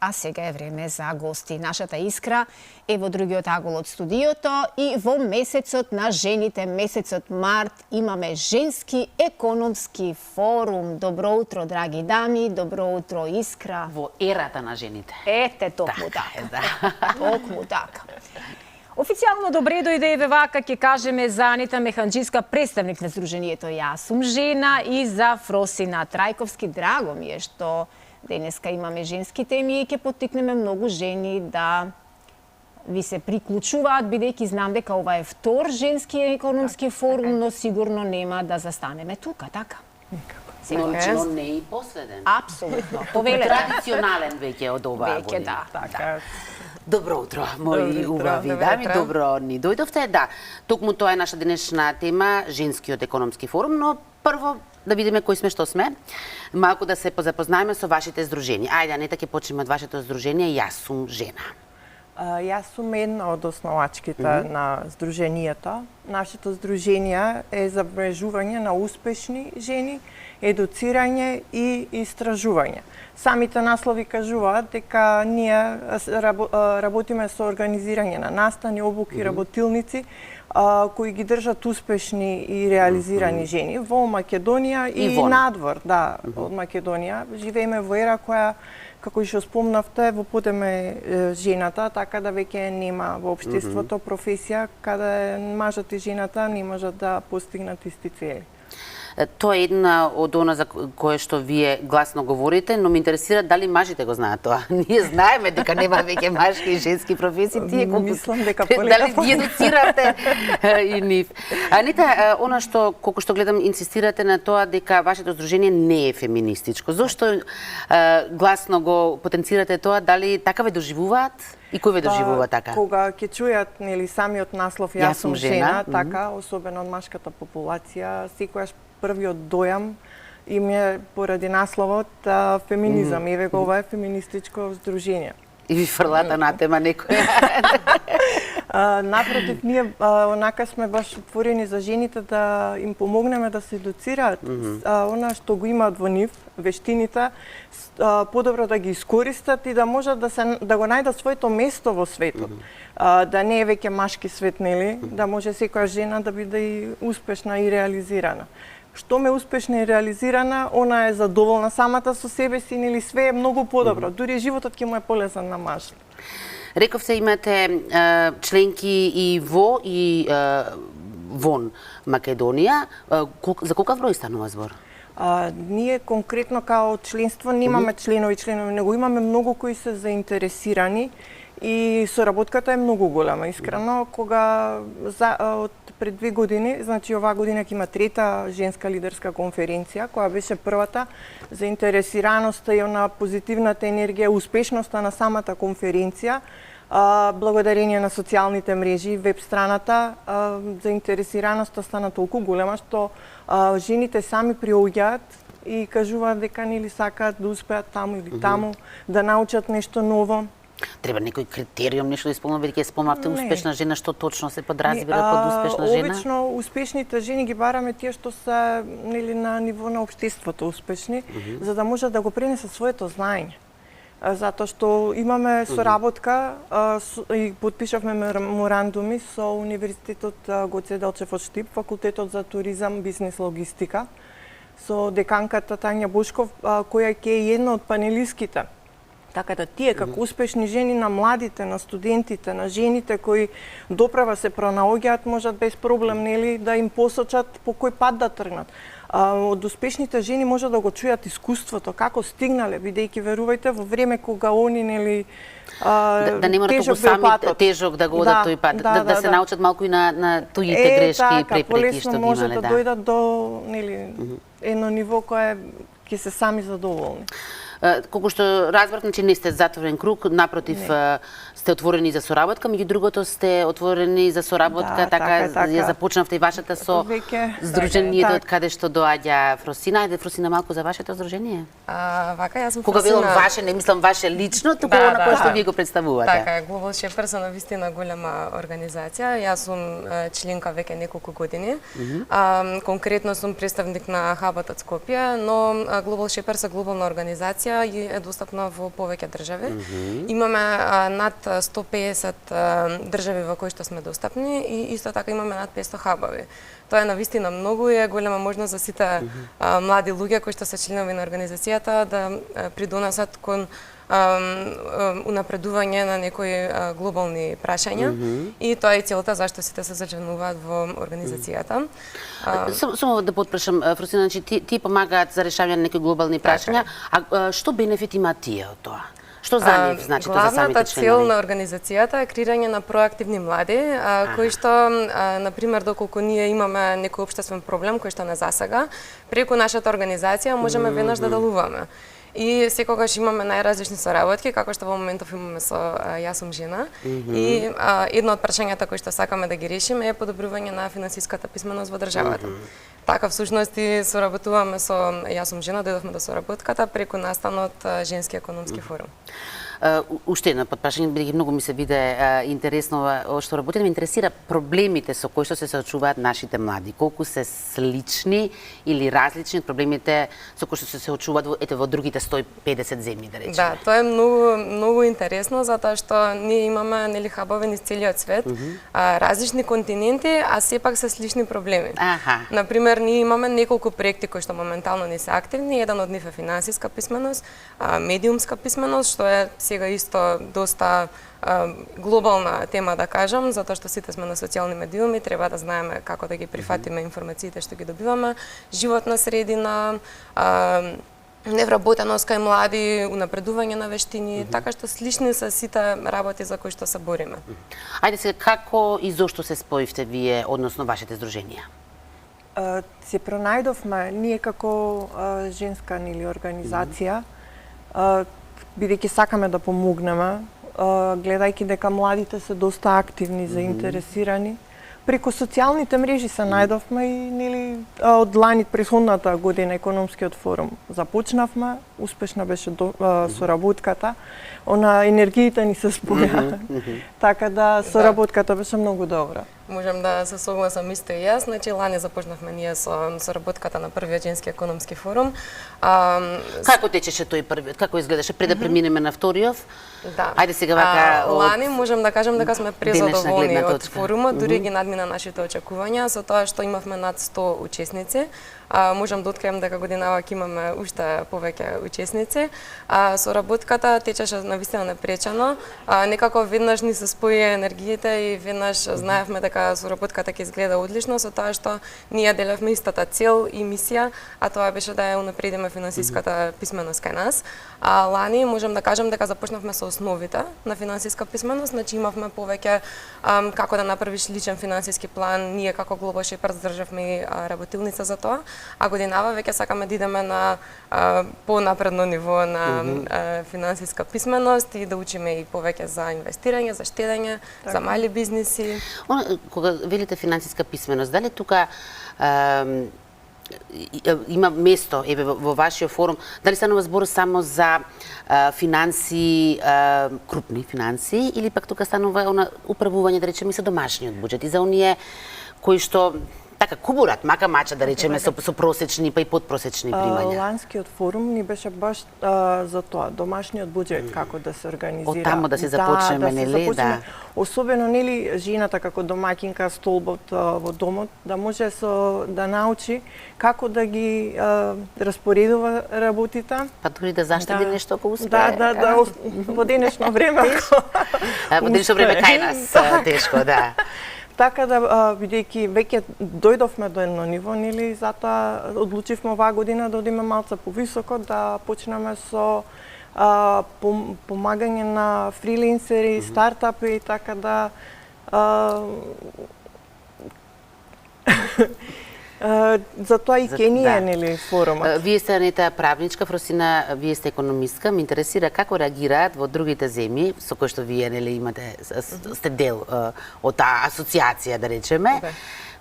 А сега е време за гости. Нашата Искра е во другиот агол од студиото и во месецот на жените, месецот март, имаме женски економски форум. Добро утро, драги дами, добро утро, Искра. Во ерата на жените. Ете, токму така. Да. Токму така. Официјално добре дојде еве вака ќе кажеме за Анита Механџиска, представник на Сдруженијето Јас сум жена, и за Фросина Трајковски. Драго ми е што денеска имаме женски теми и ќе поттикнеме многу жени да ви се приклучуваат, бидејќи знам дека ова е втор женски економски форум, но сигурно нема да застанеме тука, така? Но не и последен. Апсолутно. Повелете. Традиционален веќе од оваа Веќе година. да. Така. Добро утро, мои Добро утро, убави добро дами, утро. добро ни дојдовте. Да, токму тоа е наша денешна тема, женскиот економски форум, но прво да видиме кои сме, што сме. Малку да се позапознаеме со вашите здруженија. Ајде, Анета, ќе почнеме од вашето здружение Јас сум жена. Јас сум една од основачките на Сдруженијето. Нашето здружение е за мрежување на успешни жени, едуцирање и истражување. Самите наслови кажуваат дека ние работиме со организирање на настани, обуки, работилници, кои ги држат успешни и реализирани жени во Македонија и надвор, да, од Македонија. Живееме во ера која, како и што спомнавте, во подеме жената, така да веќе нема во општеството професија каде мажот и жената не можат да постигнат исти цели. Тоа е една од она за кое што вие гласно говорите, но ме интересира дали мажите го знаат тоа. Ние знаеме дека нема веќе машки и женски професии, тие колку Мислам дека дали ги едуцирате и нив. Анита, она што колку што гледам инсистирате на тоа дека вашето здружение не е феминистичко. Зошто гласно го потенцирате тоа? Дали така ве доживуваат? И кој ве доживува така? Кога ќе чујат нели самиот наслов Јас сум жена, така, особено од машката популација, секогаш првиот дојам им е поради насловот феминизам. Еве го, ова е феминистичко здружение. И ви фрлата на тема некоја. Напротив, ние онака сме баш отворени за жените да им помогнеме да се едуцираат. Она што го имаат во нив, вештините, подобро да ги искористат и да можат да го најдат своето место во светот. Да не е веќе машки свет, нели? Да може секоја жена да биде и успешна и реализирана. Што ме успешна и реализирана, она е задоволна самата со себе си, нели све е многу подобро. Дури животот ќе му е полезен на маж. Рековте имате членки и во и вон Македонија. За колкав број станува збор? Ние конкретно као членство немаме членови, него имаме многу кои се заинтересирани и соработката е многу голема. Искрено, кога од пред 2 години, значи оваа година ќе има трета женска лидерска конференција, која беше првата, заинтересираноста и на позитивната енергија, успешноста на самата конференција, благодарение на социјалните мрежи, веб страната, заинтересираноста стана толку голема што жените сами приоѓаат и кажуваат дека нели сакаат да успеат таму или таму, да научат нешто ново. Треба некој критериум, нешто да исполнува, бидејќи спомнавте успешна жена, што точно се подразбира под успешна жена? Обично успешните жени ги бараме тие што се нели на ниво на општеството успешни, за да можат да го пренесат своето знаење. Затоа што имаме соработка и подпишавме меморандуми со Универзитетот Гоце Делчев од Штип, Факултетот за туризам, бизнес, логистика, со деканката Тања Бошков, која ќе е една од панелистките. Така да тие како успешни жени на младите, на студентите, на жените кои доправа се пронаоѓаат, можат без проблем нели да им посочат по кој пат да тргнат. Од успешните жени може да го чујат искуството, како стигнале, бидејќи верувајте во време кога они нели да не мора толку сами тежок да го одат тој пат, да се научат малку и на туите грешки и препреки што ги имале, може да дојдат до нели едно ниво кое ќе се сами задоволни. Колку што разбрав, значи не сте затворен круг, напротив сте отворени за соработка, меѓу другото сте отворени за соработка, така ја започнавте и вашата со здруженијето од каде што доаѓа Фросина. Ајде Фросина малку за вашето здружение. Вака јас сум Кога велам ваше, не мислам ваше лично, туку она кое што вие го представувате. Така, Global Shapers е навистина голема организација. Јас сум членка веќе неколку години. Конкретно сум представник на хабот од Скопје, но Global Shapers е глобална организација организација и е достапна во повеќе држави. Имаме над 150 држави во кои што сме достапни и исто така имаме над 500 хабови. Тоа е навистина многу и е голема можност за сите млади луѓе кои што се членови на организацијата да придонесат кон унапредување на некои глобални прашања и тоа е целта зашто сите се зачленуваат во организацијата. Само да потпрашам, Фросина, значи ти помагаат за решавање на некои глобални прашања, а што бенефит има тие од тоа? Што за нив значи тоа за самите членови? Главната цел на организацијата е креирање на проактивни млади, кои што, например, доколку ние имаме некој општествен проблем кој што не засега, преку нашата организација можеме веднаш да делуваме. И секогаш имаме најразлични соработки, како што во моментов имаме со Јас сум жена. И едно од прашањата кои што сакаме да ги решиме е подобрување на финансиската писменост во државата. Така всушност и соработуваме со Јас сум жена, дојдовме до соработката преку настанот Женски економски форум. Уште едно потпрашање, бидејќи многу ми се биде интересно што работите, ме интересира проблемите со кои што се соочуваат нашите млади. Колку се слични или различни од проблемите со кои што се соочуваат во другите 150 земји, да речеме. Да, тоа е многу интересно затоа што ние имаме нели хабови низ целиот свет, различни континенти, а сепак се слични проблеми. Например, ние имаме неколку проекти кои што моментално не се активни, еден од нив е финансиска писменост, медиумска писменост, што е сега исто доста глобална тема да кажам, затоа што сите сме на социјални медиуми, треба да знаеме како да ги прифатиме информациите што ги добиваме, животна средина, невработеност кај млади, унапредување на вештини, така што слични се сите работи за кои што се бориме. Ајде сега, како и зошто се споивте вие, односно вашите здруженија? Се пронајдовме ние како женска нели организација, бидејќи сакаме да помогнеме, гледајќи дека младите се доста активни, заинтересирани. Преку социјалните мрежи се најдовме и нели од лани претходната година економскиот форум започнавме, успешна беше соработката, енергиите ни се споја. Така да соработката беше многу добра. Можам да се согласам исто и јас, значи лани започнавме ние со соработката на првиот Женски економски форум. Како течеше тој првиот? Како изгледаше пред да преминеме на вториот? Да. Ајде сега вака лани можам да кажам дека сме презадоволни од форумот, дури ги надмина нашите очекувања со тоа што имавме над 100 учесници. Можам да открием дека годинава ќе имаме уште повеќе учесници. Соработката течеше навистина непречено. Некако веднаш ни се спои енергиите и веднаш знаевме дека соработката ќе изгледа одлично со тоа што ние делевме истата цел и мисија, а тоа беше да ја унапредиме финансиската писменост кај нас. Лани можам да кажам дека започнавме со основите на финансиска писменост, значи имавме повеќе како да направиш личен финансиски план, ние како Global Shepherds државме и работилница за тоа, а годинава веќе сакаме да идеме на понапредно ниво на финансиска писменост и да учиме и повеќе за инвестирање, за штедење, за мали бизниси. Кога велите финансиска писменост, дали тука има место во вашиот форум, дали станува збор само за финанси, крупни финанси, или пак тука станува управување, да речеме, со домашниот буџет и за оние кои што така кубурат, мака мача, да речеме, со просечни па и подпросечни примања. Ланскиот форум ни беше баш за тоа, домашниот буџет, како да се организира. Од таму да се започнеме, нели? Да. Особено, нели, жената како домаќинка, столбот во домот, да може да научи како да ги распоредува работите. Па дури да заштеди нешто ако успее. Да, во денешно време. Во денешно време кај нас тешко, да. Така да, бидејќи веќе дојдовме до едно ниво, нели, затоа одлучивме оваа година да одиме малце повисоко, да почнеме со помагање на фриленсери, стартапи, така да затоа и ке ние, нели, форумот. Вие сте Анета правничка, Фросина, вие сте економистка. Ме интересира како реагираат во другите земји со кои што вие, нели, имате, сте дел од таа асоциација, да речеме.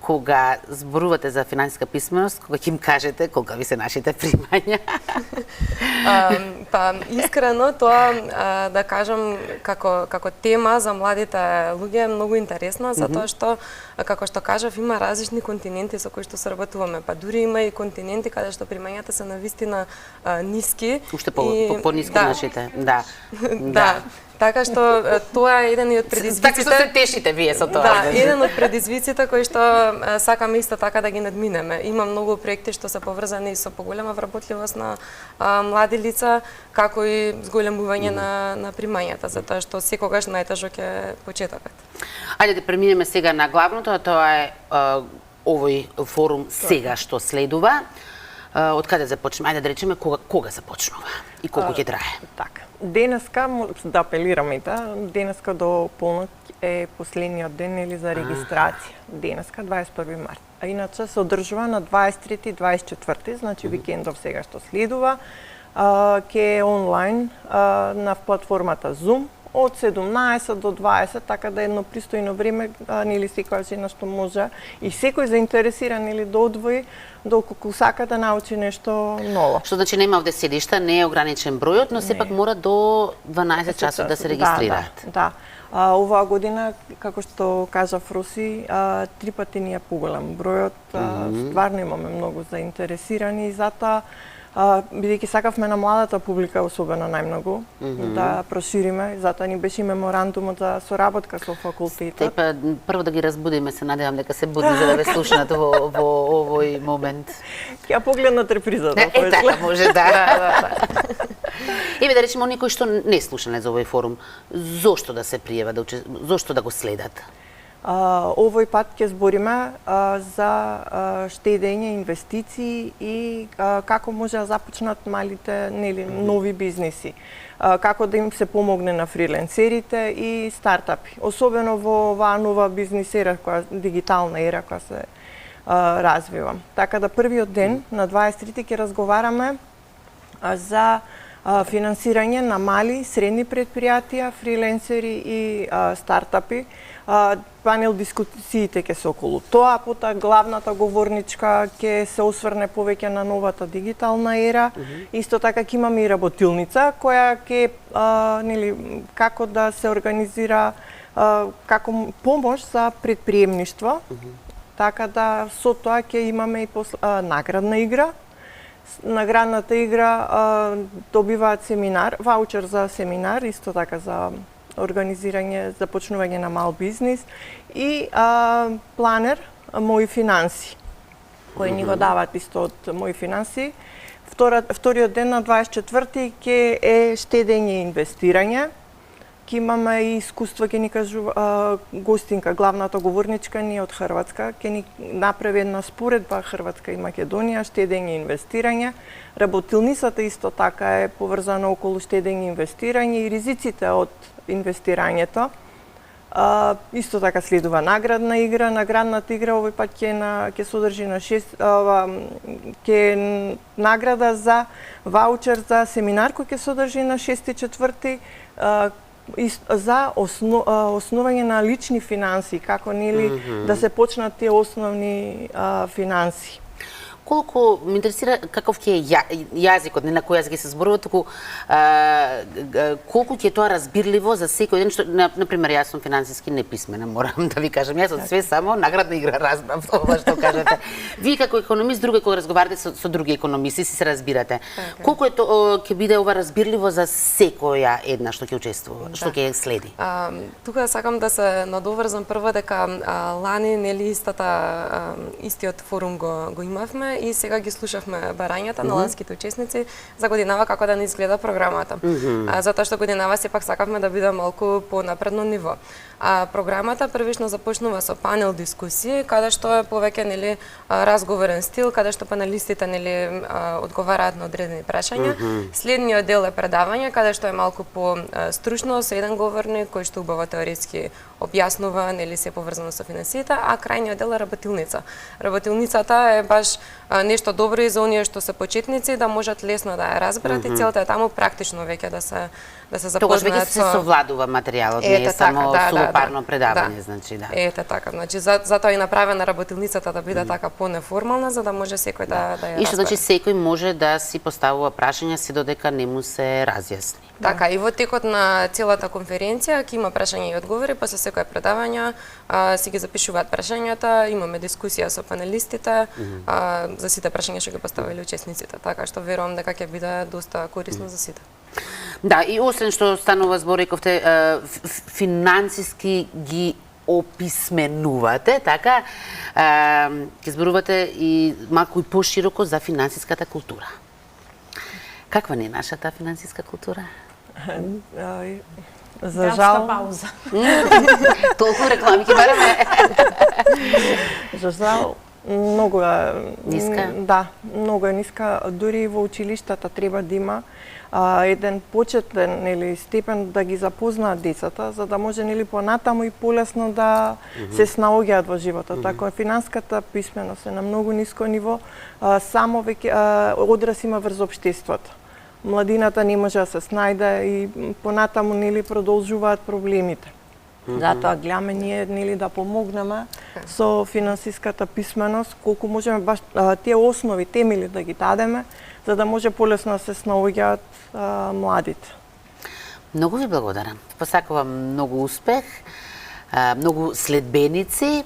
кога зборувате за финансиска писменост, кога ќе им кажете колка ви се нашите примања? Па искрено тоа да кажам како тема за младите луѓе е многу интересна затоа што како што кажав има различни континенти со кои што соработуваме, па дури има и континенти каде што примањата се навистина ниски. Уште по-ниски нашите, да. Да. Така што тоа е еден од предизвиците. Така што се тешите вие со тоа. Да, еден од предизвиците кои што сакаме исто така да ги надминеме. Има многу проекти што се поврзани со поголема вработливост на млади лица, како и зголемување на примањата, затоа што секогаш најтежок е почетокот. Ајде да преминеме сега на главното, а тоа е овој форум сега што следува. Од каде започнеме? Ајде да речеме кога започнува и колку ќе трае. Така. Денеска, да апелираме денеска до полноќ е последниот ден или за регистрација. Денеска 21 март. А иначе се одржува на 23 и 24, значи викендов сега што следува, ќе е онлайн на платформата Zoom од 17 до 20, така да едно пристојно време, нели секоја жена што може и секој заинтересиран или да одвои доколку сака да научи нешто ново. Што значи нема овде седишта, не е ограничен бројот, но сепак мора до 12 часот да се регистрираат. Да. Оваа година, како што кажа Фроси, 3 пати ни е поголем бројот, стварно имаме многу заинтересирани и затоа бидејќи сакавме на младата публика особено најмногу да прошириме, затоа ни беше меморандумот за соработка со факултетот. Прво да ги разбудиме, се надевам дека се будни за да ве слушнат во овој момент. Ќе погледнат репризата. Така може, да. Еве да речеме оние кои што не слушнале за овој форум, зошто да се пријават, зошто да го следат? Овој пат ќе збориме за штедење, инвестиции и како може да започнат малите нови бизниси. Како да им се помогне на фриленсерите и стартапи. Особено во оваа нова бизнис ера, дигитална ера која се развива. Така да првиот ден на 23 ќе разговараме за финансирање на мали, средни предпријатија, фриленсери и стартапи. Панел дискусиите ќе се околу тоа, пота главната говорничка ќе се осврне повеќе на новата дигитална ера. Исто така ќе имаме и работилница која ќе како да се организира како помош за предприемништво. Така да со тоа ќе имаме и наградна игра. Наградната игра добиваат семинар, ваучер за семинар, исто така за организирање, започнување на мал бизнис и планер Мои финанси, кој ни го дават исто од Мои финанси. Вториот ден на 24 ќе е штедење и инвестирање. Ќе имаме и искуство, ќе ни кажува гостинка, главната говорничка ни од Хрватска, ќе ни направи една споредба Хрватска и Македонија, штедење и инвестирање. Работилницата исто така е поврзана околу штедење и инвестирање и ризиците од инвестирањето. Исто така следува наградна игра. Наградната игра овој пат ќе содржи на 6 ќе награда за ваучер за семинар кој ќе содржи на 6.4 за основање на лични финанси, како да се почнат тие основни финанси. Колку ме интересира каков ќе е јазикот, не на кој јазик се зборува, туку колку ќе е тоа разбирливо за секој ден, што на пример јас сум финансиски неписмена, морам да ви кажам, јас од све само наградна игра разбрав ова што кажете. Вие како економист, друго кога разговарате со други економисти, си се разбирате. Колку е ќе биде ова разбирливо за секоја една што ќе учествува, што ќе следи? Тука сакам да се надоврзам прво дека лани нели истиот форум го имавме и сега ги слушавме барањата на ланските учесници за годинава како да не изгледа програмата. Затоа што годинава сепак сакавме да биде малку по напредно ниво. Програмата првично започнува со панел дискусии, каде што е повеќе разговорен стил, каде што панелистите одговараат на одредени прашања. Следниот дел е предавање, каде што е малку по стручно со еден говорник кој што убаво теоретски објаснува, нели се поврзано со финансиите, а крајниот дел е работилница. Работилницата е баш нешто добро и за оние што се почетници да можат лесно да ја разберат и целта е таму практично веќе да се Тогаш запознаат веќе се совладува материјалот, не е само сувопарно предавање, значи да. Ете така, значи затоа и направена работилницата да биде така понеформална за да може секој да ја разбере. И што значи секој може да си поставува прашања се додека не му се разјасни. Така, и во текот на целата конференција ќе има прашања и одговори, после секој предавање си ги запишуваат прашањата, имаме дискусија со панелистите за сите прашања што ги поставиле учесниците, така што верувам дека ќе биде доста корисно за сите. Да, и освен што станува збор, рековте, финансиски ги описменувате, така, ќе зборувате и малку и пошироко за финансиската култура. Каква не е нашата финансиска култура? За жал... пауза. Толку реклами ќе бараме. За жал, многу е ниска. Да, многу е ниска. Дури во училиштата треба да има еден почетен или степен да ги запознаат децата, за да може нели понатаму и полесно да се снаоѓаат во животот. Така финанската писменост е на многу ниско ниво, само веќе одраз има врз општеството. Младината не може да се снајде и понатаму нели продолжуваат проблемите. Затоа гледаме ние нели да помогнеме со финансиската писменост, колку можеме баш тие основи, темели да ги дадеме, за да може полесно да се снаоѓаат младите. Многу ви благодарам. Посакувам многу успех, многу следбеници,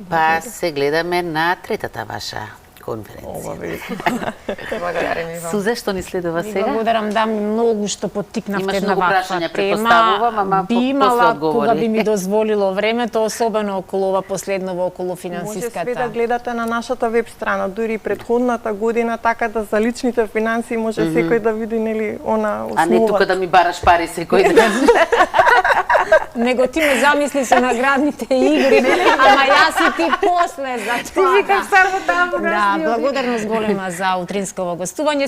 па се гледаме на третата ваша конференција. Благодарам и вам. Сузе, што ни следува сега? Благодарам, да, многу што поттикнавте на ваква тема. Би имала кога би ми дозволило времето, особено околу ова последново, околу финансиската. Може све да гледате на нашата веб страна, дури предходната година, така да за личните финансии може секој да види нели она основа. А не тука да ми бараш пари секој ден. Него ти ме замисли со наградните игри, ама јас и ти после за тоа. Ти викам само таму. Да, благодарност голема за утринсково гостување.